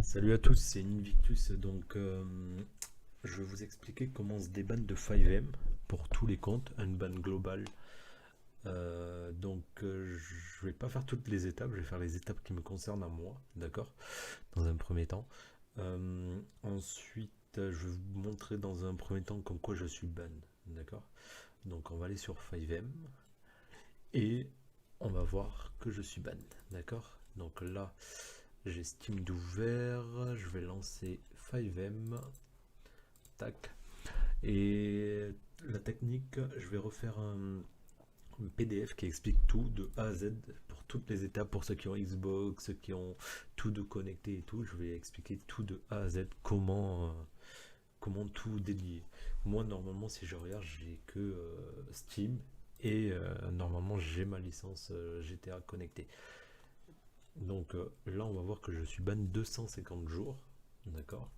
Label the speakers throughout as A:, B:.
A: Salut à tous, c'est Invictus. Je vais vous expliquer comment se déban de 5M pour tous les comptes, un ban global. Je vais pas faire toutes les étapes, je vais faire les étapes qui me concernent à moi, d'accord? Dans un premier temps. Ensuite, je vais vous montrer dans un premier temps comme quoi je suis ban, d'accord? Donc, on va aller sur 5M et on va voir que je suis ban, d'accord? Donc là, j'ai Steam d'ouvert, je vais lancer 5M, tac. Et la technique, je vais refaire un PDF qui explique tout de A à Z pour toutes les étapes, pour ceux qui ont Xbox, ceux qui ont tout de connecté et tout. Je vais expliquer tout de A à Z, comment tout délier. Moi, normalement, si je regarde, j'ai que Steam et normalement, j'ai ma licence GTA connectée. Là, on va voir que je suis ban 250 jours. D'accord.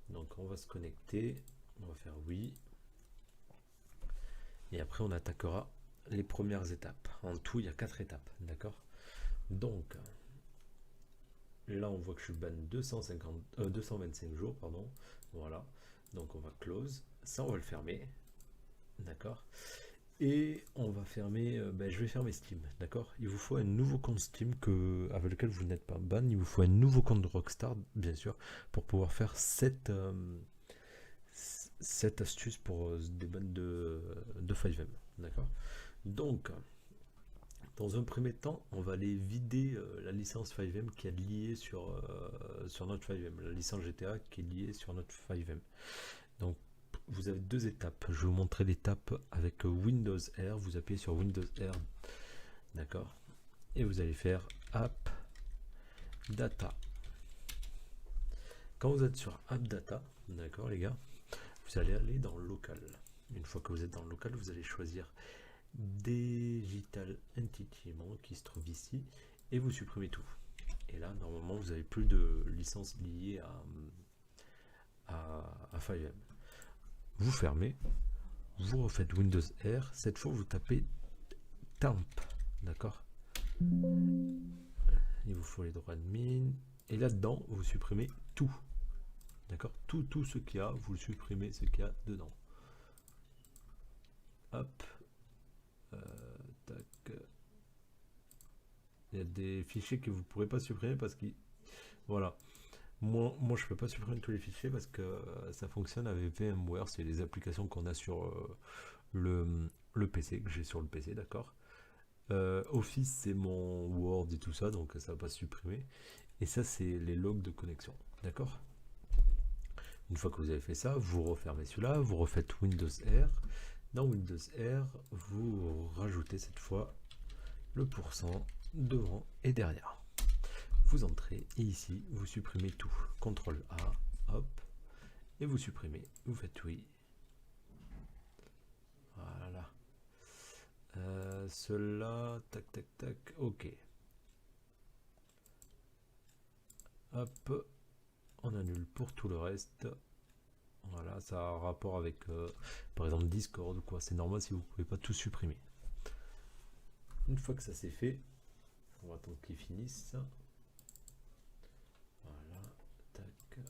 A: Donc on va se connecter. On va faire oui. Et après, on attaquera les premières étapes. En tout, il y a 4 étapes. D'accord. Donc là, on voit que je suis ban 225 jours. Pardon. Voilà. Donc on va close. Ça, on va le fermer. D'accord. Et on va fermer, je vais fermer Steam, d'accord. Il vous faut un nouveau compte Steam avec lequel vous n'êtes pas ban. Il vous faut un nouveau compte de Rockstar, bien sûr, pour pouvoir faire cette astuce pour se déban de 5M, d'accord. Donc, dans un premier temps, on va aller vider la licence 5M qui est liée sur notre 5M, la licence GTA qui est liée sur notre 5M. Donc, vous avez deux étapes. Je vais vous montrer l'étape avec Windows R. Vous appuyez sur Windows R, d'accord, et vous allez faire App Data. Quand vous êtes sur App Data, d'accord les gars, vous allez aller dans Local. Une fois que vous êtes dans Local, vous allez choisir Digital Entity qui se trouve ici et vous supprimez tout. Et là, normalement, vous n'avez plus de licence liée à 5M. Vous fermez, vous refaites Windows R. Cette fois, vous tapez Temp, d'accord. Il vous faut les droits de mine. Et là-dedans, vous supprimez tout. D'accord. Tout ce qu'il y a, vous supprimez ce qu'il y a dedans. Hop. Tac. Il y a des fichiers que vous ne pourrez pas supprimer parce que... Voilà. Moi, je ne peux pas supprimer tous les fichiers parce que ça fonctionne avec VMware. C'est les applications qu'on a sur le PC, que j'ai sur le PC, d'accord. Office, c'est mon Word et tout ça, donc ça va pas se supprimer. Et ça, c'est les logs de connexion, d'accord. Une fois que vous avez fait ça, vous refermez celui-là, vous refaites Windows R. Dans Windows R, vous rajoutez cette fois le pourcent devant et derrière. Vous entrez et ici, vous supprimez tout. CTRL A, hop, et vous supprimez. Vous faites oui. Voilà. Cela, tac, tac, tac, ok. Hop, on annule pour tout le reste. Voilà, ça a un rapport avec, par exemple, Discord ou quoi. C'est normal si vous ne pouvez pas tout supprimer. Une fois que ça c'est fait, on va attendre qu'il finisse. Voilà, tac.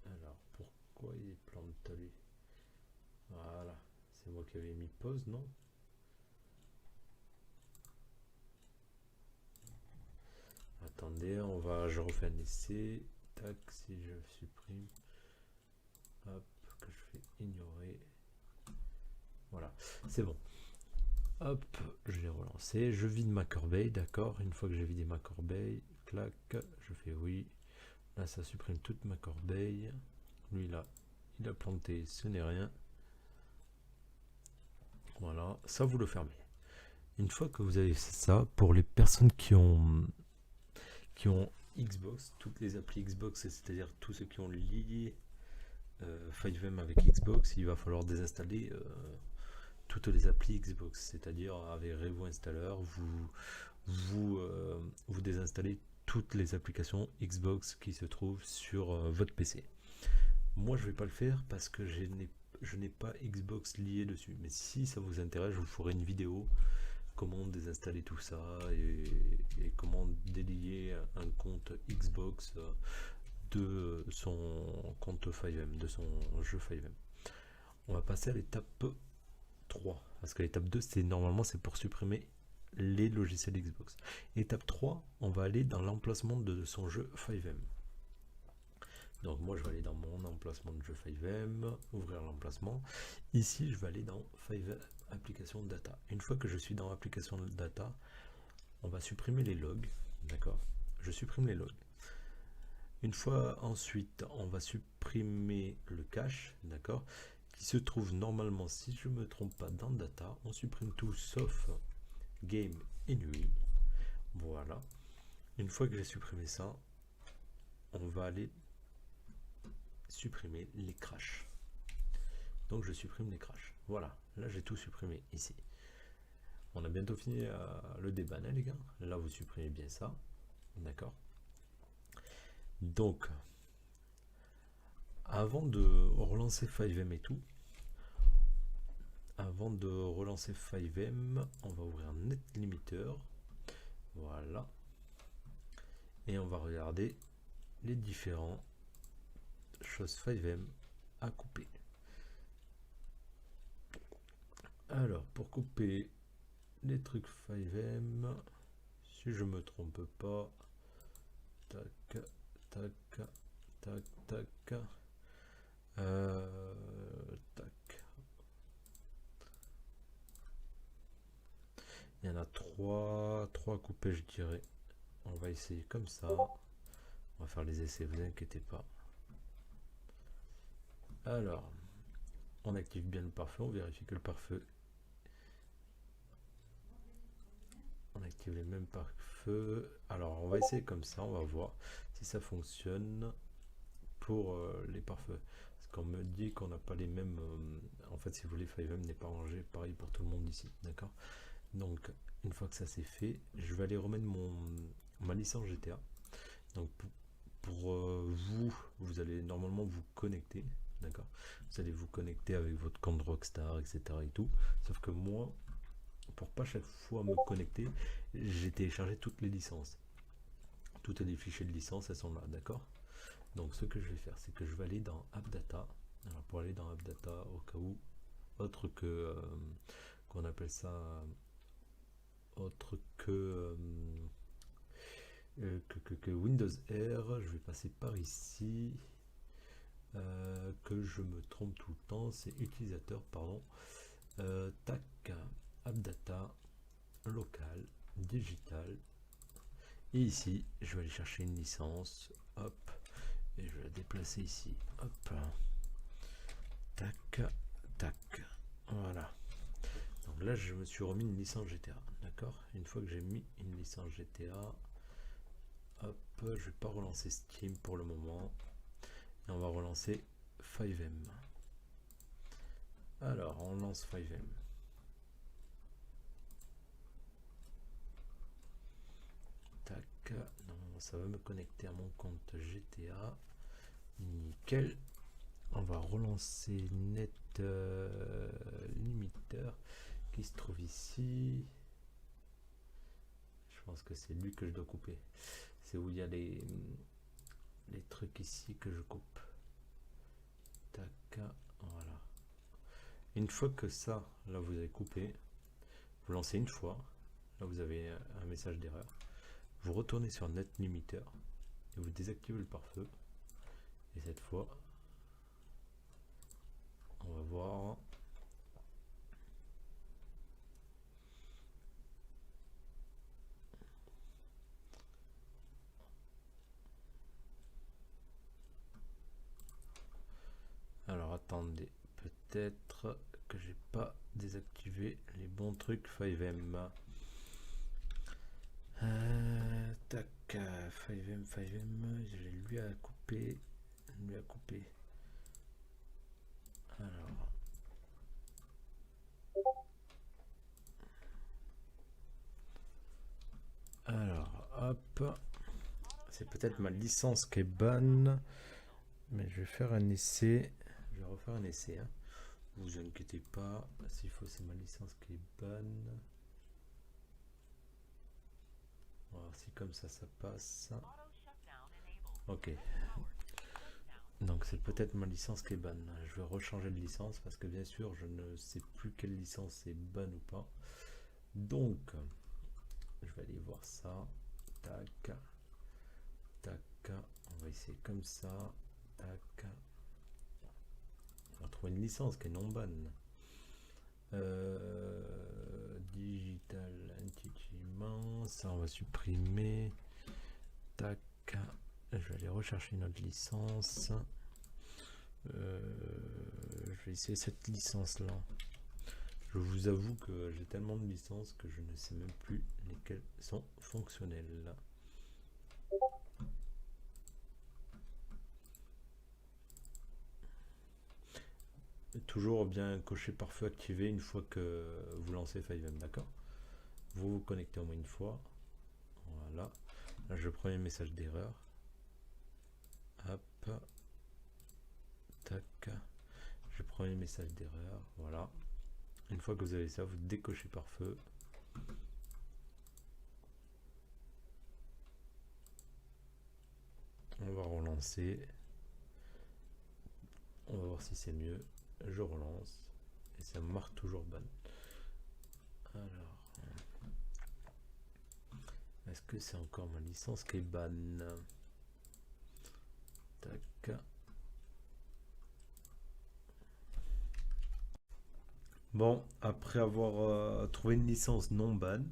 A: Alors, pourquoi il plante lui? Voilà, c'est moi qui avais mis pause, non? Attendez, je refais un essai. Tac, si je supprime, hop, que je fais ignorer. Voilà, c'est bon. Hop, je l'ai relancé. Je vide ma corbeille, d'accord. Une fois que j'ai vidé ma corbeille, clac, je fais oui. Là, ça supprime toute ma corbeille. Lui, là, il a planté, ce n'est rien. Voilà, ça, vous le fermez. Une fois que vous avez fait ça, pour les personnes qui ont Xbox, toutes les applis Xbox, c'est-à-dire tous ceux qui ont lié 5M avec Xbox, il va falloir désinstaller toutes les applis Xbox, c'est-à-dire avec Revo Installer, vous désinstallez toutes les applications Xbox qui se trouvent sur votre PC. Moi, je ne vais pas le faire parce que je n'ai pas Xbox lié dessus. Mais si ça vous intéresse, je vous ferai une vidéo comment désinstaller tout ça et comment délier un compte Xbox de son compte 5M, de son jeu 5M. On va passer à l'étape 3, parce que l'étape 2, c'est normalement c'est pour supprimer les logiciels Xbox. Étape 3, on va aller dans l'emplacement de son jeu 5M. Donc moi je vais aller dans mon emplacement de jeu 5M, ouvrir l'emplacement. Ici je vais aller dans 5M application data. Une fois que je suis dans application data, on va supprimer les logs, d'accord? Je supprime les logs. Une fois ensuite, on va supprimer le cache, d'accord? Qui se trouve normalement, si je ne me trompe pas, dans data. On supprime tout sauf game et nuit. Voilà. Une fois que j'ai supprimé ça, on va aller supprimer les crashs. Donc je supprime les crashs. Voilà, là j'ai tout supprimé ici. On a bientôt fini le déban, hein, les gars. Là vous supprimez bien ça. D'accord. Donc, avant de relancer 5M et tout, avant de relancer 5M, on va ouvrir NetLimiter. Voilà. Et on va regarder les différents choses 5M à couper. Alors, pour couper les trucs 5M, si je me trompe pas, tac, tac, tac, tac, tac. Il y en a trois à couper, je dirais. On va essayer comme ça. On va faire les essais, vous inquiétez pas. Alors, on active bien le pare-feu, on vérifie que le pare-feu. On active les mêmes pare-feu. Alors, on va essayer comme ça, on va voir si ça fonctionne pour les pare-feux. Parce qu'on me dit qu'on n'a pas les mêmes. En fait, si vous voulez, 5M n'est pas rangé pareil pour tout le monde ici, d'accord? Donc, une fois que ça c'est fait, je vais aller remettre ma licence GTA. Donc, pour vous allez normalement vous connecter, d'accord? Vous allez vous connecter avec votre compte Rockstar, etc. et tout. Sauf que moi, pour pas chaque fois me connecter, j'ai téléchargé toutes les licences. Toutes les fichiers de licence, elles sont là, d'accord? Donc, ce que je vais faire, c'est que je vais aller dans AppData. Alors, pour aller dans AppData, au cas où, autre que qu'on appelle ça, autre que Windows R, je vais passer par ici. Que je me trompe tout le temps, c'est utilisateur, pardon. Tac, AppData, local, digital. Et ici, je vais aller chercher une licence. Hop, et je vais la déplacer ici. Hop, tac, tac. Voilà. Donc là, je me suis remis une licence GTA. D'accord? Une fois que j'ai mis une licence GTA, hop, je vais pas relancer Steam pour le moment. Et on va relancer 5M. Alors, on lance 5M. Tac, non, ça va me connecter à mon compte GTA. Nickel. On va relancer NetLimiter qui se trouve ici. Je pense que c'est lui que je dois couper. C'est où il y a les trucs ici que je coupe. Tac, voilà. Une fois que ça, là vous avez coupé, vous lancez une fois, là vous avez un message d'erreur. Vous retournez sur NetLimiter et vous désactivez le pare-feu. Et cette fois, on va voir. Alors attendez, peut-être que j'ai pas désactivé les bons trucs 5M. Tac, 5M, j'ai lui à couper, Alors, hop, c'est peut-être ma licence qui est bonne, mais je vais faire un essai, je vais refaire un essai, hein. Vous inquiétez pas, s'il faut c'est ma licence qui est bonne. si comme ça passe. Ok. Donc c'est peut-être ma licence qui est bonne. Je vais rechanger de licence parce que bien sûr je ne sais plus quelle licence est bonne ou pas. Donc je vais aller voir ça. Tac. Tac. On va essayer comme ça. Tac. On va trouver une licence qui est non bonne. Digital Entity, ça on va supprimer. Tac. Je vais aller rechercher une autre licence. Je vais essayer cette licence là. Je vous avoue que j'ai tellement de licences que je ne sais même plus lesquelles sont fonctionnelles. Toujours bien cocher pare-feu activé une fois que vous lancez FiveM, d'accord? Vous vous connectez au moins une fois. Voilà. Là, je prends un message d'erreur. Hop. Tac. Je prends un message d'erreur. Voilà. Une fois que vous avez ça, vous décochez pare-feu. On va relancer. On va voir si c'est mieux. Je relance. Et ça marque toujours bonne. Alors. Est-ce que c'est encore ma licence qui est bonne? Tac. Bon, après avoir trouvé une licence non ban,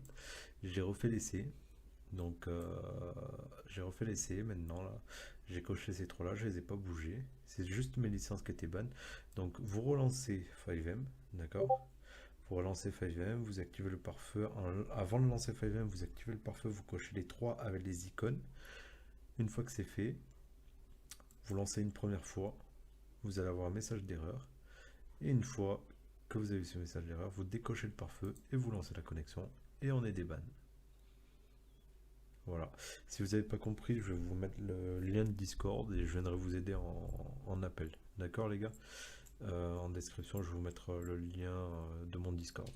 A: j'ai refait l'essai. Donc j'ai refait l'essai maintenant là. J'ai coché ces trois là, je les ai pas bougés. C'est juste mes licences qui étaient bonnes. Donc vous relancez FiveM, d'accord? Vous relancez FiveM, vous activez le pare-feu. Avant de lancer FiveM, vous activez le pare-feu, vous cochez les trois avec les icônes. Une fois que c'est fait, vous lancez une première fois, vous allez avoir un message d'erreur. Et une fois que vous avez ce message d'erreur, vous décochez le pare-feu et vous lancez la connexion et on est des bannes. Voilà. Si vous n'avez pas compris, je vais vous mettre le lien de Discord et je viendrai vous aider en appel. D'accord les gars? En description, je vais vous mettre le lien de mon Discord.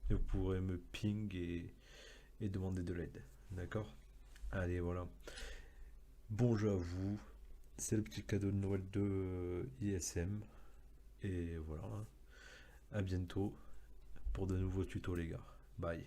A: Et vous pourrez me ping et demander de l'aide. D'accord? Allez, voilà. Bon jeu à vous. C'est le petit cadeau de Noël de ISM. Et voilà. À bientôt pour de nouveaux tutos les gars. Bye.